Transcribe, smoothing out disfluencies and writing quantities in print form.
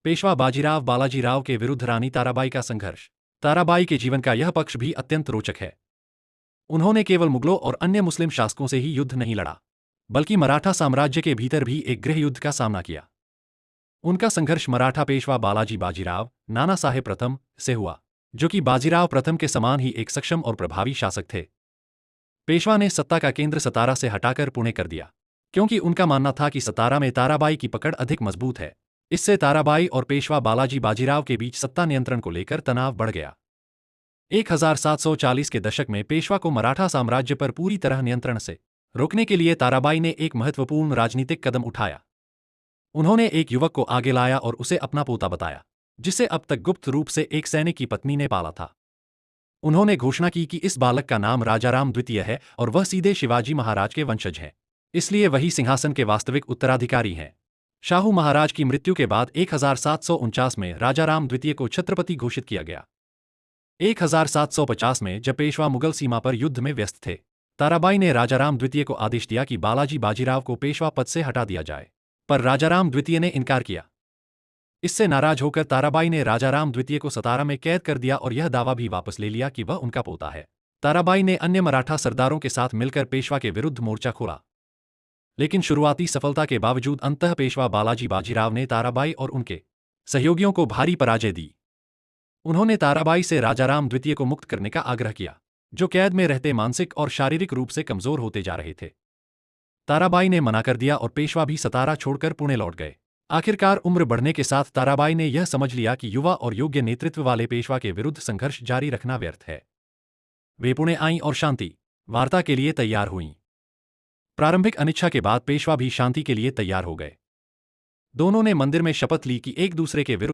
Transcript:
पेशवा बाजीराव बालाजीराव के विरुद्ध रानी ताराबाई का संघर्ष। ताराबाई के जीवन का यह पक्ष भी अत्यंत रोचक है। उन्होंने केवल मुगलों और अन्य मुस्लिम शासकों से ही युद्ध नहीं लड़ा, बल्कि मराठा साम्राज्य के भीतर भी एक गृह युद्ध का सामना किया। उनका संघर्ष मराठा पेशवा बालाजी बाजीराव नाना साहेब प्रथम से हुआ, जो कि बाजीराव प्रथम के समान ही एक सक्षम और प्रभावी शासक थे। पेशवा ने सत्ता का केंद्र सतारा से हटाकर पुणे कर दिया, क्योंकि उनका मानना था कि सतारा में ताराबाई की पकड़ अधिक मजबूत है। इससे ताराबाई और पेशवा बालाजी बाजीराव के बीच सत्ता नियंत्रण को लेकर तनाव बढ़ गया। 1740 के दशक में पेशवा को मराठा साम्राज्य पर पूरी तरह नियंत्रण से रोकने के लिए ताराबाई ने एक महत्वपूर्ण राजनीतिक कदम उठाया। उन्होंने एक युवक को आगे लाया और उसे अपना पोता बताया, जिसे अब तक गुप्त रूप से एक सैनिक की पत्नी ने पाला था। उन्होंने घोषणा की कि इस बालक का नाम राजाराम द्वितीय है और वह सीधे शिवाजी महाराज के वंशज है, इसलिए वही सिंहासन के वास्तविक उत्तराधिकारी हैं। शाहू महाराज की मृत्यु के बाद 1749 में राजाराम द्वितीय को छत्रपति घोषित किया गया। 1750 में जब पेशवा मुगल सीमा पर युद्ध में व्यस्त थे, ताराबाई ने राजाराम द्वितीय को आदेश दिया कि बालाजी बाजीराव को पेशवा पद से हटा दिया जाए, पर राजाराम द्वितीय ने इनकार किया। इससे नाराज होकर ताराबाई ने राजाराम द्वितीय को सतारा में कैद कर दिया और यह दावा भी वापस ले लिया कि वह उनका पोता है। ताराबाई ने अन्य मराठा सरदारों के साथ मिलकर पेशवा के विरुद्ध मोर्चा खोला, लेकिन शुरुआती सफलता के बावजूद अंततः पेशवा बालाजी बाजीराव ने ताराबाई और उनके सहयोगियों को भारी पराजय दी। उन्होंने ताराबाई से राजाराम द्वितीय को मुक्त करने का आग्रह किया, जो कैद में रहते मानसिक और शारीरिक रूप से कमजोर होते जा रहे थे। ताराबाई ने मना कर दिया और पेशवा भी सतारा छोड़कर पुणे लौट गए। आखिरकार उम्र बढ़ने के साथ ताराबाई ने यह समझ लिया कि युवा और योग्य नेतृत्व वाले पेशवा के विरुद्ध संघर्ष जारी रखना व्यर्थ है। वे पुणे आईं और शांति वार्ता के लिए तैयार हुईं। प्रारंभिक अनिच्छा के बाद पेशवा भी शांति के लिए तैयार हो गए। दोनों ने मंदिर में शपथ ली कि एक दूसरे के विरुद्ध